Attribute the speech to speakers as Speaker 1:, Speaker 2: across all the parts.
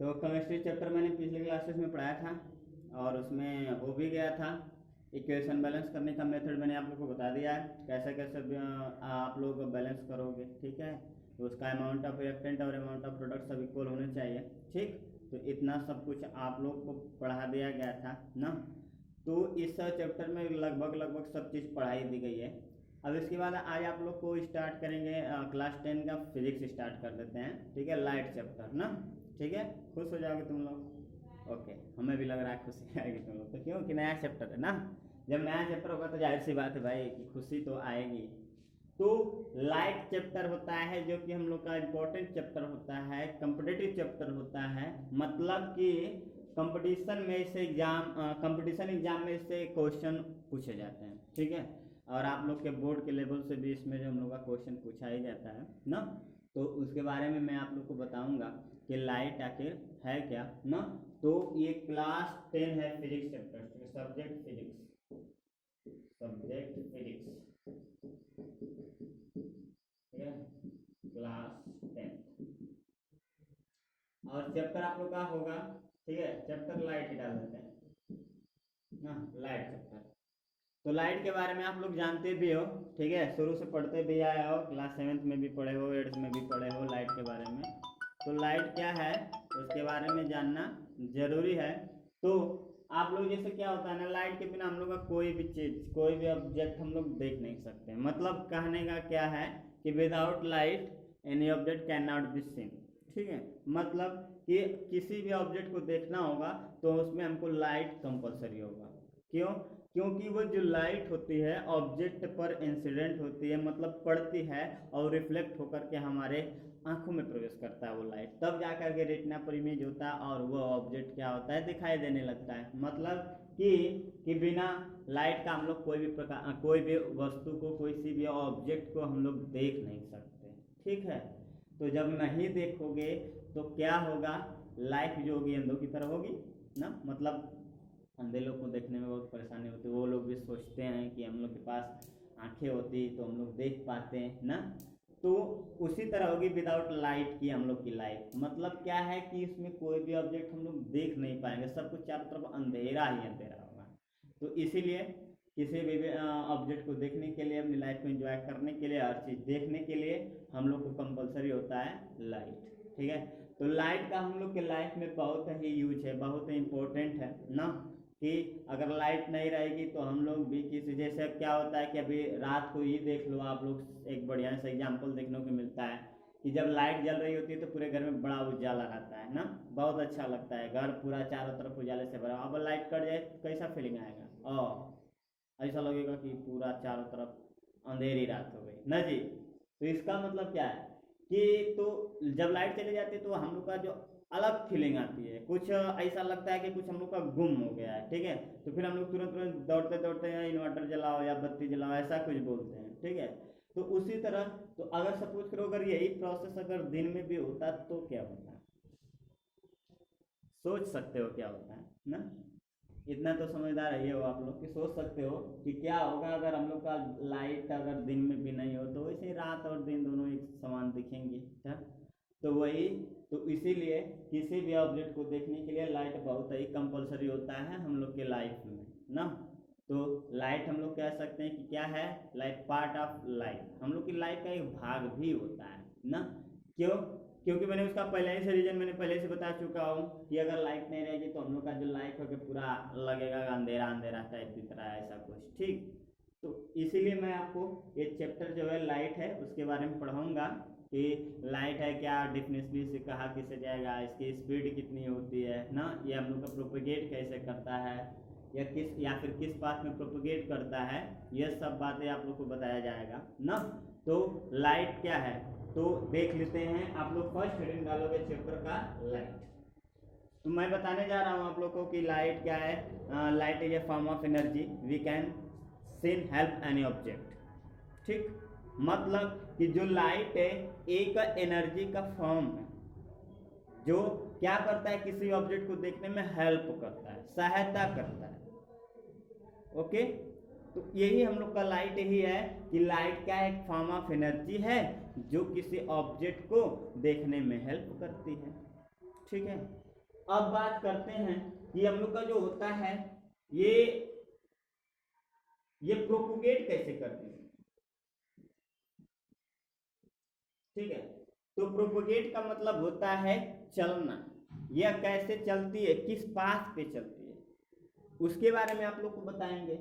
Speaker 1: तो chemistry chapter मैंने पिछले क्लासेस में पढ़ाया था और उसमें हो भी गया था। इक्वेशन बैलेंस करने का मेथड मैंने आप लोग को बता दिया है, कैसे कैसे आप लोग बैलेंस करोगे। ठीक है, तो उसका अमाउंट ऑफ रिएक्टेंट और अमाउंट ऑफ प्रोडक्ट सब इक्वल होने चाहिए। ठीक, तो इतना सब कुछ आप लोग को पढ़ा दिया गया था ना। तो इस चैप्टर में लगभग सब चीज़ पढ़ाई दी गई है। अब इसके बाद आज आप लोग को स्टार्ट करेंगे क्लास 10 का फिजिक्स स्टार्ट कर देते हैं। ठीक है, लाइट चैप्टर ना। ठीक है, खुश हो जाओगे तुम लोग। ओके, हमें भी लग रहा है खुशी आएगी तुम लोग, तो क्यों कि नया चैप्टर है ना। जब नया चैप्टर होगा तो जाहिर सी बात है भाई कि खुशी तो आएगी। तो लाइट चैप्टर होता है जो कि हम लोग का इम्पोर्टेंट चैप्टर होता है, कॉम्पिटिटिव चैप्टर होता है। मतलब कि कंपटीशन एग्जाम में से क्वेश्चन पूछे जाते हैं। ठीक है, और आप लोग के बोर्ड के लेवल से भी इसमें जो हम लोग का क्वेश्चन पूछा ही जाता है ना। तो उसके बारे में मैं आप लोग को बताऊंगा कि लाइट आखिर है क्या ना। तो ये क्लास 10 है फिजिक्स चैप्टर, सब्जेक्ट फिजिक्स, ठीक है, क्लास 10 और चैप्टर आप लोग का होगा। ठीक है, चैप्टर लाइट ही डाल देते हैं ना, लाइट चैप्टर। तो लाइट के बारे में आप लोग जानते भी हो। ठीक है, शुरू से पढ़ते भी आए हो, क्लास 7th में भी पढ़े हो, 8th में भी पढ़े हो लाइट के बारे में। तो लाइट क्या है उसके बारे में जानना जरूरी है। तो आप लोग जैसे क्या होता है ना, लाइट के बिना हम लोग का कोई भी चीज़, कोई भी ऑब्जेक्ट हम लोग देख नहीं सकते। मतलब कहने का क्या है कि without light any object can not be seen. ठीक है, मतलब कि किसी भी ऑब्जेक्ट को देखना होगा तो उसमें हमको लाइट कंपलसरी होगा। क्यों? क्योंकि वो जो लाइट होती है ऑब्जेक्ट पर इंसिडेंट होती है, मतलब पड़ती है और रिफ्लेक्ट होकर के हमारे आंखों में प्रवेश करता है वो लाइट, तब जाकर के रेटिना पर इमेज होता है और वो ऑब्जेक्ट क्या होता है, दिखाई देने लगता है। मतलब कि बिना लाइट का हम लोग कोई भी प्रकार, कोई भी वस्तु को, कोई सी भी ऑब्जेक्ट को हम लोग देख नहीं सकते। ठीक है, तो जब नहीं देखोगे तो क्या होगा, लाइफ जो होगी अंधों की तरह होगी ना। मतलब अंधे लोग को देखने में बहुत परेशानी होती है, वो लोग भी सोचते हैं कि हम लोग के पास आंखें होती तो हम लोग देख पाते हैं ना। तो उसी तरह होगी विदाउट लाइट की हम लोग की लाइफ। मतलब क्या है कि इसमें कोई भी ऑब्जेक्ट हम लोग देख नहीं पाएंगे, सब कुछ चारों तरफ अंधेरा ही अंधेरा होगा। तो इसीलिए किसी भी ऑब्जेक्ट को देखने के लिए, अपनी लाइफ को एंजॉय करने के लिए, हर चीज़ देखने के लिए हम लोग को कंपलसरी होता है लाइट। ठीक है, तो लाइट का हम लोग के लाइफ में बहुत ही यूज है, बहुत ही इम्पोर्टेंट है ना। कि अगर लाइट नहीं रहेगी तो हम लोग भी किसी, जैसे क्या होता है कि अभी रात को ही देख लो आप लोग, एक बढ़िया सा एग्जाम्पल देखने को मिलता है कि जब लाइट जल रही होती है तो पूरे घर में बड़ा उजाला रहता है ना, बहुत अच्छा लगता है, घर पूरा चारों तरफ उजाले से भरा। अब लाइट कट जाए तो कैसा फीलिंग आएगा, ऐसा लगेगा कि पूरा चारों तरफ अंधेरी रात हो गई ना जी। तो इसका मतलब क्या है कि तो जब लाइट चली जाती है तो हम लोग का जो अलग फीलिंग आती है, कुछ ऐसा लगता है कि कुछ हम लोग का गुम हो गया है। ठीक है, तो फिर हम लोग तुरंत तुरंत दौड़ते दौड़ते हैं, इन्वर्टर जलाओ या बत्ती जलाओ, ऐसा कुछ बोलते हैं। ठीक है, तो उसी तरह, तो अगर सपोज करो अगर यही प्रोसेस अगर दिन में भी होता तो क्या होता है, सोच सकते हो क्या होता है ना। इतना तो समझदार है ये हो आप लोग कि सोच सकते हो कि क्या होगा अगर हम लोग का लाइट अगर दिन में भी नहीं हो, तो वैसे रात और दिन दोनों एक समान दिखेंगे। तो वही, तो इसीलिए किसी भी ऑब्जेक्ट को देखने के लिए लाइट बहुत ही कंपलसरी होता है हम लोग के लाइफ में ना। तो लाइट हम लोग कह सकते हैं कि क्या है, लाइक पार्ट ऑफ लाइफ, हम लोग की लाइफ का एक भाग भी होता है ना। क्यों? क्योंकि मैंने उसका पहले ही से रीजन मैंने पहले से बता चुका हूँ कि अगर लाइट नहीं रहेगी तो हम लोग का जो लाइफ है पूरा लगेगा अंधेरा अंधेरा टाइप की तरह, ऐसा कुछ। ठीक, तो इसीलिए मैं आपको ये चैप्टर जो है लाइट है उसके बारे में पढ़ाऊंगा कि लाइट है क्या, डेफिनेटली से कहा किसे जाएगा, इसकी स्पीड कितनी होती है ना, ये हम लोग का प्रोपेगेट कैसे करता है, या फिर किस पाथ में प्रोपेगेट करता है, ये सब बातें आप लोग को बताया जाएगा ना। तो लाइट क्या है तो देख लेते हैं। आप लोग फर्स्ट हेडिंग डालोगे चैप्टर का लाइट। तो मैं बताने जा रहा हूँ आप लोग को कि लाइट क्या है। Light is a form of energy we can seen help any object. ठीक, मतलब कि जो लाइट है एक एनर्जी का फॉर्म है जो क्या करता है, किसी ऑब्जेक्ट को देखने में हेल्प करता है, सहायता करता है। ओके, तो यही हम लोग का लाइट यही है कि लाइट क्या एक फॉर्म ऑफ एनर्जी है जो किसी ऑब्जेक्ट को देखने में हेल्प करती है। ठीक है, अब बात करते हैं कि हम लोग का जो होता है ये प्रोपोगेट कैसे करती है, ठीक है। तो प्रोपोगेट का मतलब होता है चलना, यह कैसे चलती है, किस पाथ पे चलती है, उसके बारे में आप लोग को बताएंगे।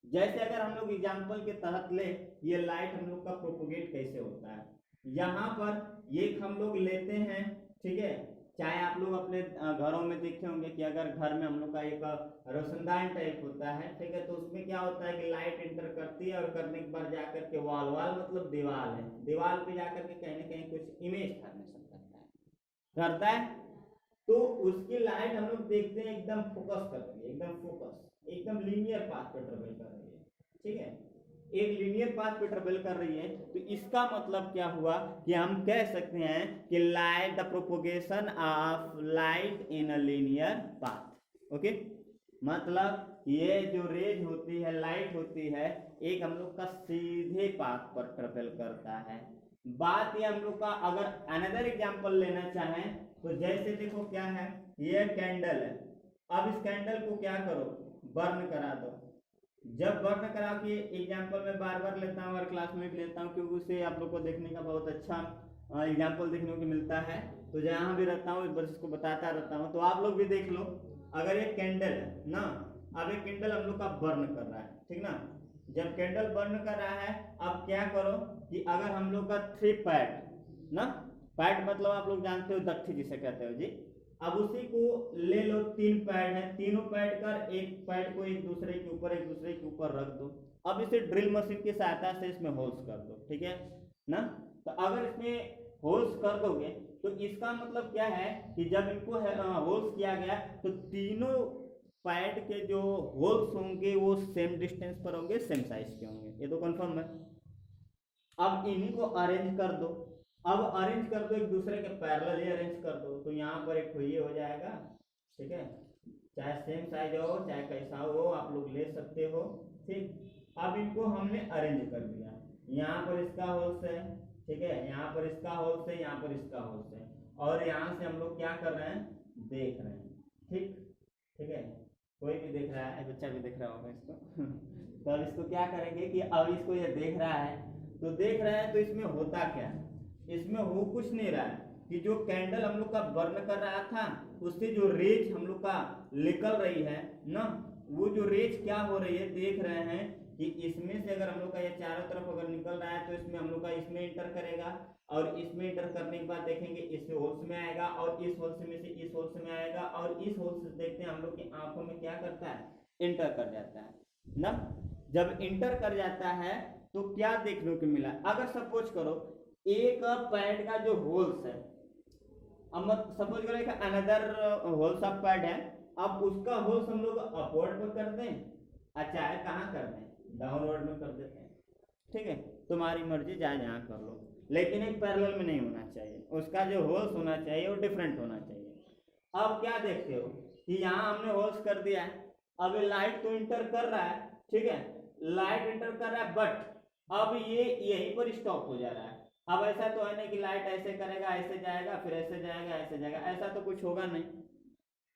Speaker 1: जैसे अगर हम लोग एग्जाम्पल के तहत ले, ये लाइट हम लोग का प्रोपोगेट कैसे होता है, यहाँ पर एक हम लोग लेते हैं, ठीक है। चाहे आप लोग अपने घरों में देखे होंगे कि अगर घर में हम लोग का एक रोशनदान टाइप होता है, ठीक है, तो उसमें क्या होता है कि लाइट एंटर करती है और करने के बाद जाकर के वॉल मतलब दीवार है, दीवार पे जाकर के कहीं ना कहीं कुछ इमेज फॉर्मेशन करता है, तो उसकी लाइट हम लोग देखते हैं एकदम फोकस करती है, एकदम फोकस, एकदम लीनियर पाथ पे ट्रेवल कर रही है, ठीक है, एक लीनियर पाथ पे ट्रेवल कर रही है। तो इसका मतलब क्या हुआ कि हम कह सकते हैं कि light the propagation of light in a linear path. Okay, मतलब ये जो रेज होती है, लाइट होती है, एक हम लोग का सीधे पाथ पर ट्रेवल करता है। बात ये हम लोग का अगर अनदर एग्जांपल लेना चाहें तो जैसे देखो क्या है, ये कैंडल है, अब इस कैंडल को क्या करो, बर्न करा दो। जब बर्न करा के एग्जांपल में बार बार लेता हूँ और क्लास में भी लेता हूँ क्योंकि उससे आप लोग को देखने का बहुत अच्छा एग्जांपल देखने को मिलता है, तो जहाँ भी रहता हूँ बस इसको बताता रहता हूँ, तो आप लोग भी देख लो। अगर ये कैंडल है ना, अब एक कैंडल हम लोग का बर्न कर रहा है, ठीक ना, जब कैंडल बर्न कर रहा है, अब क्या करो कि अगर हम लोग का 3 पैड ना, पैड मतलब आप लोग जानते हो दट्ठी जिसे कहते हो जी, अब उसी को ले लो, 3 पैड है, तीनों पैड कर एक पैड को एक दूसरे के ऊपर रख दो। अब इसे ड्रिल मशीन की सहायता से इसमें होल्स कर दो, ठीक है ना। तो अगर इसमें होल्स कर दोगे तो इसका मतलब क्या है कि जब इनको होल्स किया गया तो तीनों पैड के जो होल्स होंगे वो सेम डिस्टेंस पर होंगे, सेम साइज के होंगे, ये तो कंफर्म है। अब इन्हीं को अरेंज कर दो, अब अरेंज कर दो एक दूसरे के पैरेलल ही अरेंज कर दो, तो यहाँ पर एक ये हो जाएगा, ठीक है, चाहे सेम साइज हो चाहे कैसा हो आप लोग ले सकते हो, ठीक। अब इनको हमने अरेंज कर दिया, यहाँ पर इसका होल्स है, ठीक है, यहाँ पर इसका होल्स है, यहाँ पर इसका होल्स है, और यहाँ से हम लोग क्या कर रहे हैं, देख रहे हैं, ठीक, ठीक है, कोई भी देख रहा है, बच्चा भी देख रहा होगा इसको तो अब इसको क्या करेंगे कि अब इसको ये देख रहा है, तो देख रहे हैं, तो इसमें होता क्या है, इसमें हो कुछ नहीं रहा है कि जो कैंडल हम लोग का बर्न कर रहा था उससे जो रेज हम लोग का निकल रही है ना, वो जो रेज क्या हो रही है, देख रहे हैं कि इसमें से अगर हम लोग का ये चारों तरफ अगर निकल रहा है तो इसमें हम लोग का इसमें इंटर करेगा, और इसमें इंटर करने के बाद देखेंगे इस होल्स में आएगा, और इस होल्स में से इस होल्स में आएगा, और इस होल्स से देखते हैं हम लोग की आंखों में क्या करता है, इंटर कर जाता है ना। जब इंटर कर जाता है तो क्या देखने को मिला, अगर सपोज करो एक पैड का जो होल्स है, अब सपोज करो एक अनदर होल्स ऑफ पैड है, अब उसका होल्स हम लोग अपवर्ड में कर दें, अच्छा है कहाँ कर दें, डाउनवर्ड में कर देते हैं, ठीक है, तुम्हारी मर्जी, जाए जहाँ कर लो, लेकिन एक पैरेलल में नहीं होना चाहिए, उसका जो होल्स होना चाहिए वो डिफरेंट होना चाहिए। अब क्या देखते हो कि यहाँ हमने होल्स कर दिया है, अब लाइट तो इंटर कर रहा है, ठीक है, लाइट इंटर कर रहा है, बट अब ये यहीं पर स्टॉप हो जा रहा है। अब ऐसा तो है नहीं कि लाइट ऐसे करेगा, ऐसे जाएगा, फिर ऐसे जाएगा, ऐसे जाएगा, ऐसा तो कुछ होगा नहीं।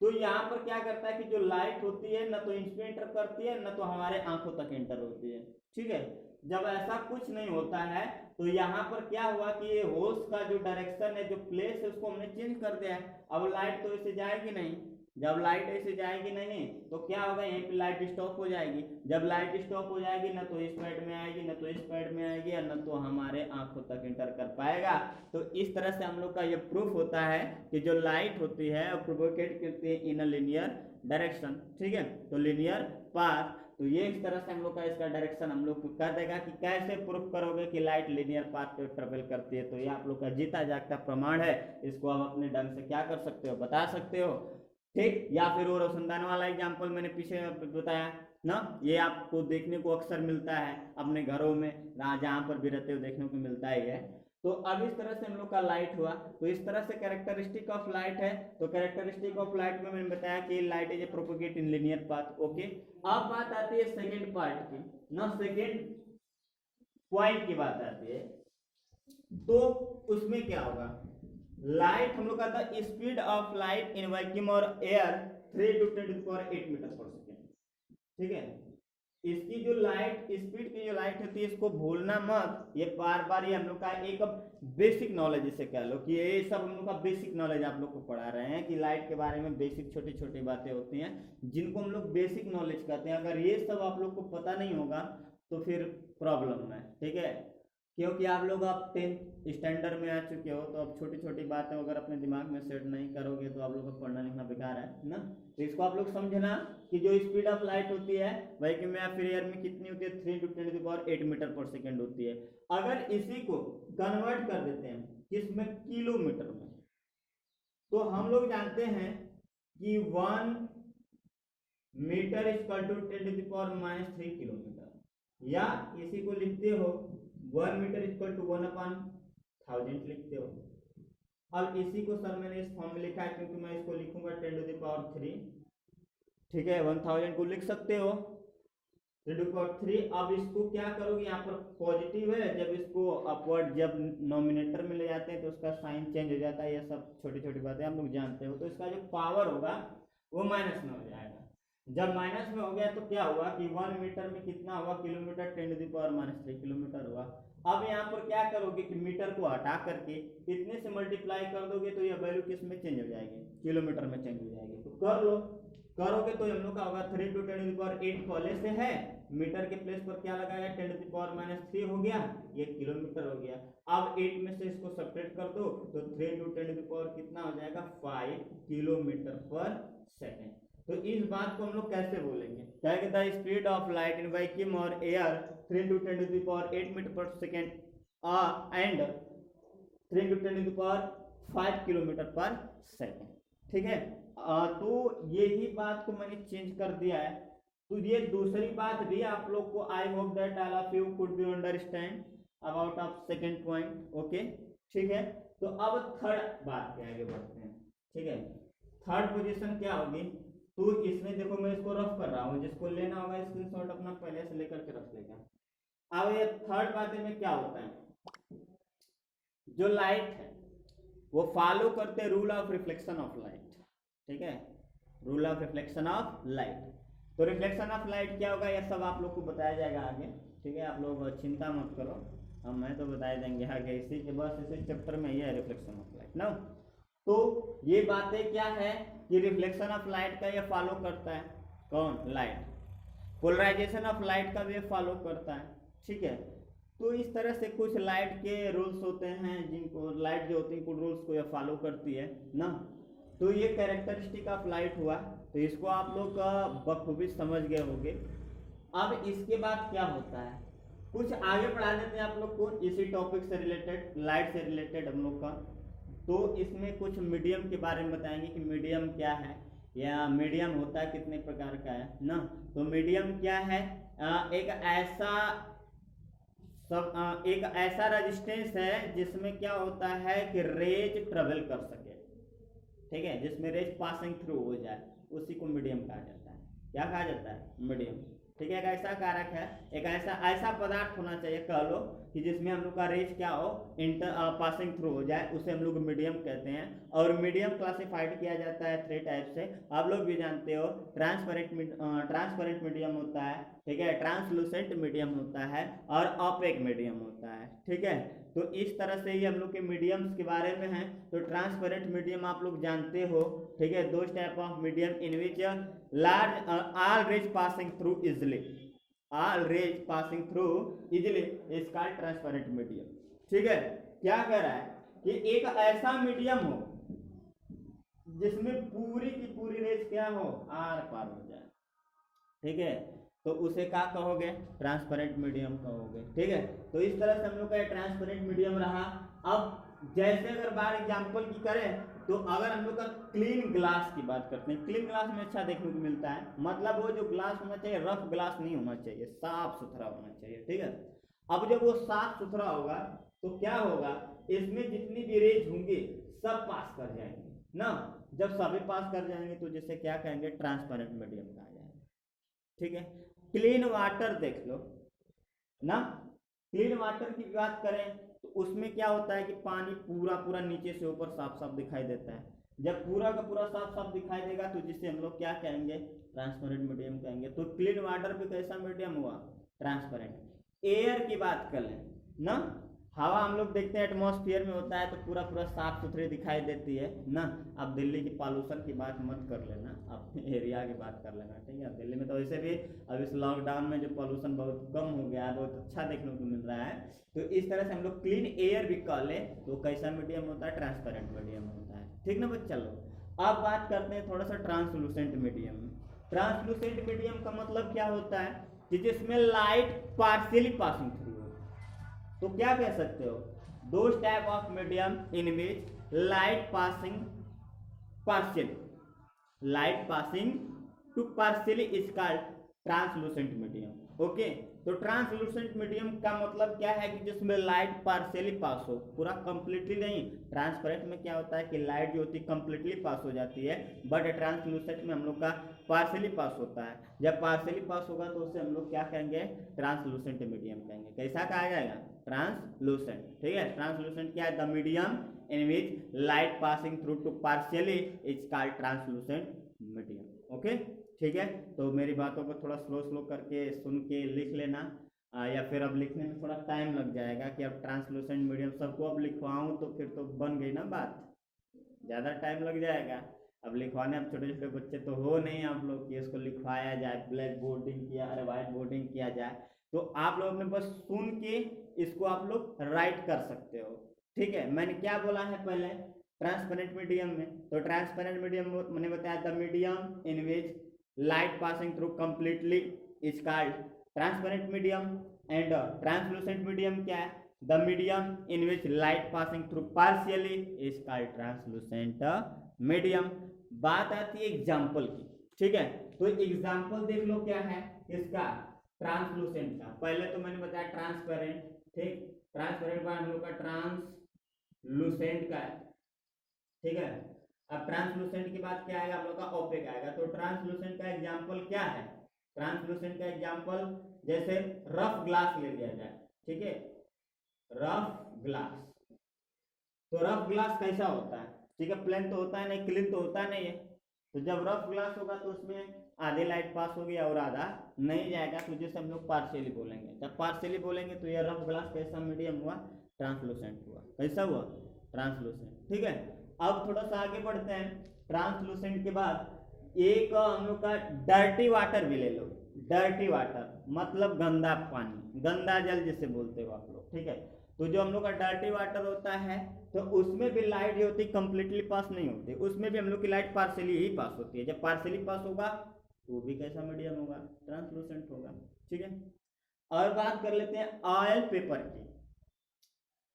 Speaker 1: तो यहाँ पर क्या करता है कि जो लाइट होती है ना तो इसमें इंटर करती है ना तो हमारे आंखों तक इंटर होती है, ठीक है। जब ऐसा कुछ नहीं होता है तो यहाँ पर क्या हुआ कि ये होल्स का जो डायरेक्शन है, जो प्लेस है, उसको हमने चेंज कर दिया है। अब लाइट तो ऐसे जाएगी नहीं, जब लाइट ऐसे जाएगी नहीं तो क्या होगा, यहीं पे लाइट स्टॉप हो जाएगी। जब लाइट स्टॉप हो जाएगी ना तो इस पैड में आएगी ना तो इस पैड में आएगी और ना तो हमारे आंखों तक इंटर कर पाएगा। तो इस तरह से हम लोग का ये प्रूफ होता है कि जो लाइट होती है वो प्रोपोगेट करती है इन अ लीनियर डायरेक्शन, ठीक है, तो लीनियर पाथ। तो ये इस तरह से हम लोग का इसका डायरेक्शन हम लोग को कर देगा कि कैसे प्रूफ करोगे कि लाइट लीनियर पाथ पे ट्रेवल करती है। तो ये आप लोग का जीता जागता प्रमाण है, इसको आप अपने ढंग से क्या कर सकते हो, बता सकते हो, ठीक। या फिर वो रोशनदान वाला एग्जाम्पल मैंने पीछे बताया ना, ये आपको देखने को अक्सर मिलता है अपने घरों में, जहाँ पर भी रहते हो देखने को मिलता ही है। तो अब इस तरह से हम लोग का लाइट हुआ, तो इस तरह से कैरेक्टरिस्टिक ऑफ लाइट है। तो कैरेक्टरिस्टिक ऑफ लाइट में मैंने बताया कि light is A propagate in linear path, okay. अब बात आती है सेकेंड पार्ट की ना, सेकेंड पॉइंट की बात आती है, तो उसमें क्या होगा, लाइट हम लोग का था speed of light in vacuum और एयर 3 × 10⁸ मीटर पर सेकेंड। ठीक है, इसकी जो लाइट स्पीड की जो लाइट होती है इसको भूलना मत, ये बार बार ये हम लोग का एक बेसिक नॉलेज इसे कह लो कि ये सब हम लोग का बेसिक नॉलेज आप लोग को पढ़ा रहे हैं कि लाइट के बारे में बेसिक छोटी छोटी बातें होती हैं जिनको हम लोग बेसिक नॉलेज कहते हैं। अगर ये सब आप लोग को पता नहीं होगा तो फिर प्रॉब्लम है। ठीक है, क्योंकि आप लोग अब 10th स्टैंडर्ड में आ चुके हो, तो अब छोटी छोटी बातें अगर अपने दिमाग में सेट नहीं करोगे तो आप लोग का पढ़ना लिखना बेकार है ना। तो इसको आप लोग समझना कि जो स्पीड ऑफ लाइट होती है वैक्यूम में या फिर एयर में कितनी होती है, 3 × 10⁸ मीटर पर सेकेंड होती है। अगर इसी को कन्वर्ट कर देते हैं किसमें, किलोमीटर में, तो हम लोग जानते हैं कि 1 मीटर इक्वल टू 10⁻³ किलोमीटर, या इसी को लिखते हो 1 मीटर इक्वल टू 1/1000 लिखते हो। अब इसी को सर मैंने इस फॉर्म में लिखा है क्योंकि मैं इसको लिखूंगा 10⁻3। ठीक है, 1000 को लिख सकते हो 10⁻3। अब इसको क्या करोगे, यहाँ पर पॉजिटिव है, जब इसको अपवर्ड जब नोमिनेटर में ले जाते हैं तो उसका साइन चेंज हो जाता है। ये सब छोटी छोटी बातें आप लोग जानते हो। तो इसका जो पावर होगा वो माइनस में हो जाएगा। जब माइनस में हो गया तो क्या हुआ कि 1 मीटर में कितना हुआ, किलोमीटर, 10⁻³ किलोमीटर हुआ। अब यहाँ पर क्या करोगे कि मीटर को हटा करके इतने से मल्टीप्लाई कर दोगे तो यह वैल्यू किस में चेंज हो जाएगी, किलोमीटर में चेंज हो जाएगी। तो कर लो, करोगे तो हम लोग का होगा 3 × 10⁸ पहले से है, मीटर के प्लेस पर क्या लगाया 10⁻³ हो गया, ये किलोमीटर हो गया। अब 8 में से इसको सब्ट्रैक्ट कर दो तो 3 × 10 कितना हो जाएगा, 5 किलोमीटर पर सेकेंड। तो इस बात को हम लोग कैसे बोलेंगे, क्या कहता है, speed of light in vacuum और एयर 3 × 10⁸ मीटर पर सेकेंड एंड 3 × 10⁵ किलोमीटर पर सेकेंड। ठीक है, तो यही बात को मैंने चेंज कर दिया है। तो ये दूसरी बात भी आप लोग को, I hope that all of you could be understand about of second point. Okay, ठीक है। तो अब थर्ड बात के आगे बढ़ते हैं। ठीक है, थर्ड पोजीशन क्या होगी, तो इसमें देखो मैं इसको रफ कर रहा हूँ, जिसको लेना होगा स्क्रीनशॉट अपना पहले से लेकर के रख लेगा। अब ये थर्ड बात में क्या होता है, जो लाइट है वो फॉलो करते हैं rule of reflection of light. ठीक है, rule of reflection of light. तो रिफ्लेक्शन ऑफ लाइट क्या होगा, यह सब आप लोग को बताया जाएगा आगे। ठीक है, आप लोग चिंता मत करो, हम मैं तो बता देंगे आगे, इसी के बस इसी चैप्टर में ही है रिफ्लेक्शन ऑफ लाइट ना। तो ये बातें क्या है कि रिफ्लेक्शन ऑफ लाइट का ये फॉलो करता है कौन, लाइट। पोलराइजेशन ऑफ लाइट का भी ये फॉलो करता है। ठीक है, तो इस तरह से कुछ लाइट के रूल्स होते हैं जिनको लाइट जो होती है कुछ रूल्स को ये फॉलो करती है ना। तो ये कैरेक्टरिस्टिक ऑफ लाइट हुआ, तो इसको आप लोग बखूबी समझ गए होंगे। अब इसके बाद क्या होता है, कुछ आगे पढ़ा देते हैं आप लोग को इसी टॉपिक से रिलेटेड, लाइट से रिलेटेड हम लोग का। तो इसमें कुछ मीडियम के बारे में बताएंगे कि मीडियम क्या है, या मीडियम होता है कितने प्रकार का है ना। तो मीडियम क्या है, एक ऐसा रेजिस्टेंस है जिसमें क्या होता है कि रेज ट्रेवल कर सके। ठीक है, जिसमें रेज पासिंग थ्रू हो जाए, उसी को मीडियम कहा जाता है। क्या कहा जाता है, मीडियम। ठीक है, एक ऐसा कारक है, एक ऐसा पदार्थ होना चाहिए कह लो कि जिसमें हम लोग का रेज क्या हो, पासिंग थ्रू हो जाए, उसे हम लोग मीडियम कहते हैं। और मीडियम क्लासिफाइड किया जाता है 3 टाइप से, आप लोग भी जानते हो। ट्रांसपेरेंट मीडियम होता है, ठीक है, ट्रांसलूसेंट मीडियम होता है, और ऑपेक मीडियम होता है। ठीक है, तो इस तरह से ही हम लोग के मीडियम्स के बारे में हैं। तो ट्रांसपेरेंट मीडियम आप लोग जानते हो। ठीक है, दो type of medium in which large all rays passing through easily, all rays passing through easily is called transparent medium। ठीक है, क्या कह रहा है कि एक ऐसा मीडियम हो जिसमें पूरी की पूरी रेज क्या हो, आर पार हो जाए। ठीक है, तो उसे क्या कहोगे, ट्रांसपेरेंट मीडियम कहोगे। ठीक है, तो इस तरह से हम लोग का ट्रांसपेरेंट मीडियम रहा। अब जैसे अगर बार एग्जांपल की करें, तो अगर हम लोग का क्लीन ग्लास की बात करते हैं, क्लीन ग्लास में अच्छा देखने को मिलता है, मतलब वो जो ग्लास होना चाहिए रफ ग्लास नहीं होना चाहिए, साफ सुथरा होना चाहिए। ठीक है, अब जब वो साफ सुथरा होगा तो क्या होगा, इसमें जितनी भी रेज होंगे सब पास कर जाएंगे ना। जब सभी पास कर जाएंगे तो जिसे क्या कहेंगे, ट्रांसपेरेंट मीडियम कहा जाएगा। ठीक है, क्लीन वाटर देख लो ना, क्लीन वाटर की बात करें तो उसमें क्या होता है कि पानी पूरा पूरा नीचे से ऊपर साफ साफ दिखाई देता है। जब पूरा का पूरा साफ साफ दिखाई देगा तो जिसे हम लोग क्या कहेंगे, ट्रांसपेरेंट मीडियम कहेंगे। तो क्लीन वाटर भी कैसा मीडियम हुआ, ट्रांसपेरेंट। एयर की बात कर लें ना, हवा हम लोग देखते हैं एटमॉस्फेयर में होता है तो पूरा पूरा साफ सुथरी दिखाई देती है ना। अब दिल्ली की पॉल्यूशन की बात मत कर लेना, अपने एरिया की बात कर लेना, ठीक है। दिल्ली में तो वैसे भी अब इस लॉकडाउन में जो पॉल्यूशन बहुत कम हो गया है, बहुत अच्छा देखने को मिल रहा है। तो इस तरह से हम लोग क्लीन एयर भी कर ले तो कैसा मीडियम होता है, ट्रांसपेरेंट मीडियम होता है, ठीक ना बच्चा लोग। अब बात करते हैं थोड़ा सा ट्रांसलूसेंट मीडियम। ट्रांसलूसेंट मीडियम का मतलब क्या होता है कि जिसमें लाइट पार्शियली पासिंग थ्रू हो। तो क्या कह सकते हो, those type of medium in which light passing partially, light passing to partially is called translucent medium. Okay, तो ट्रांसलूसेंट मीडियम का मतलब क्या है कि जिसमें लाइट पार्शियली पास हो, पूरा कंप्लीटली नहीं। ट्रांसपेरेंट में क्या होता है कि लाइट जो होती है कंप्लीटली पास हो जाती है, बट ट्रांसलूसेंट में हम लोग का पार्शियली पास होता है। जब पार्शियली पास होगा तो उसे हम लोग क्या कहेंगे, ट्रांसलूसेंट मीडियम कहेंगे। कैसा कहा जाएगा, ट्रांसलूसेंट, ठीक है। ट्रांसलूसेंट क्या है, the medium in which light passing through to partially is called translucent medium. Okay, ठीक है। तो मेरी बातों को थोड़ा स्लो स्लो करके सुन के लिख लेना, या फिर अब लिखने में थोड़ा टाइम लग जाएगा कि अब ट्रांसलूसेंट मीडियम सबको अब लिखवाऊँ तो फिर तो बन गई ना बात, ज़्यादा टाइम लग जाएगा। अब लिखवाने, अब छोटे छोटे बच्चे तो हो नहीं आप लोग कि इसको लिखवाया जाए, ब्लैक बोर्डिंग किया, अरे वाइट बोर्डिंग किया जाए। तो आप लोग ने बस सुन के इसको आप लोग राइट कर सकते हो, ठीक है। मैंने क्या बोला है पहले, ट्रांसपेरेंट मीडियम में, तो ट्रांसपेरेंट मीडियम मैंने बताया the medium in which light passing through completely is called transparent medium, and translucent medium क्या है, the medium in which light passing through partially is called translucent medium। बात आती है example की, ठीक है। तो एग्जाम्पल देख लो क्या है इसका, ट्रांसलूसेंट का। पहले तो मैंने बताया ट्रांसपेरेंट, ठीक। ट्रांसपेरेंट का हम लोग का ट्रांसलूसेंट का है, ठीक है। अब ट्रांसलूसेंट के बाद क्या आएगा, हम लोग का ओपेक आएगा। तो ट्रांसलूसेंट का एग्जांपल क्या है, ट्रांसलूसेंट का एग्जांपल जैसे रफ ग्लास ले लिया जाए, ठीक है, रफ ग्लास। तो रफ ग्लास कैसा होता है, ठीक है, प्लेन तो होता है नहीं, क्लीन तो होता नहीं है। तो जब रफ ग्लास होगा तो उसमें आधे लाइट पास होगी और आधा नहीं जाएगा, तो जैसे हम लोग पार्शियली बोलेंगे। जब पार्शियली बोलेंगे तो ये रफ ग्लास कैसा मीडियम हुआ, ट्रांसलूसेंट हुआ। कैसा हुआ, ट्रांसलूसेंट, ठीक है। अब थोड़ा सा आगे बढ़ते हैं, ट्रांसलूसेंट के बाद एक हम लोग का डर्टी वाटर भी ले लो। डर्टी वाटर मतलब गंदा पानी, गंदा जल जिसे बोलते हो आप लोग, ठीक है। तो जो हम लोग का डर्टी वाटर होता है तो उसमें भी लाइट जो होती है कंप्लीटली पास नहीं होती, उसमें भी हम लोग की लाइट पार्शियली ही पास होती है। जब पार्शियली पास होगा तो वो भी कैसा मीडियम होगा, ट्रांसलूसेंट होगा, ठीक है। और बात कर लेते हैं ऑयल पेपर की।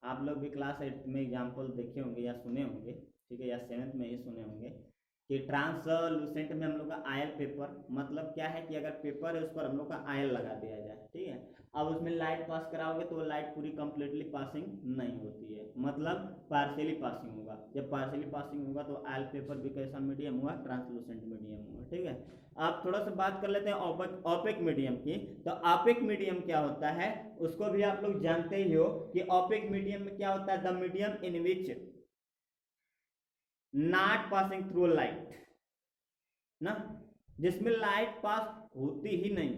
Speaker 1: आप लोग भी क्लास 8 में एग्जाम्पल देखे होंगे या सुने होंगे, ठीक है, या 7th में ही सुने होंगे कि ट्रांसलूसेंट में हम लोग का आयल पेपर मतलब क्या है कि अगर पेपर है उस पर हम लोग का आयल लगा दिया जाए, ठीक है। अब उसमें लाइट पास कराओगे तो वो लाइट पूरी कंप्लीटली पासिंग नहीं होती है, मतलब पार्शियली पासिंग होगा। जब पार्शियली पासिंग होगा तो आयल पेपर भी कैसा मीडियम हुआ, ट्रांसलूसेंट मीडियम हुआ, ठीक है। अब थोड़ा सा बात कर लेते हैं ओपेक मीडियम की। तो ओपेक मीडियम क्या होता है उसको भी आप लोग जानते ही हो कि ओपेक मीडियम में क्या होता है, the medium in which not passing through light ना, जिसमें लाइट पास होती ही नहीं,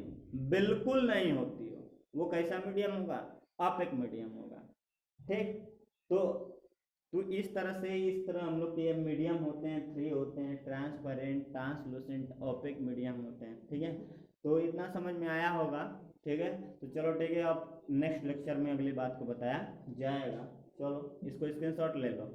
Speaker 1: बिल्कुल नहीं होती हो, वो कैसा मीडियम होगा, ओपेक मीडियम होगा, ठीक। तो इस तरह हम लोग के मीडियम होते हैं, 3 होते हैं, ट्रांसपेरेंट, ट्रांसलूसेंट, ओपेक मीडियम होते हैं, ठीक है। तो इतना समझ में आया होगा, ठीक है। तो चलो ठीक है, अब नेक्स्ट लेक्चर में अगली बात को बताया जाएगा। चलो इसको स्क्रीनशॉट ले लो।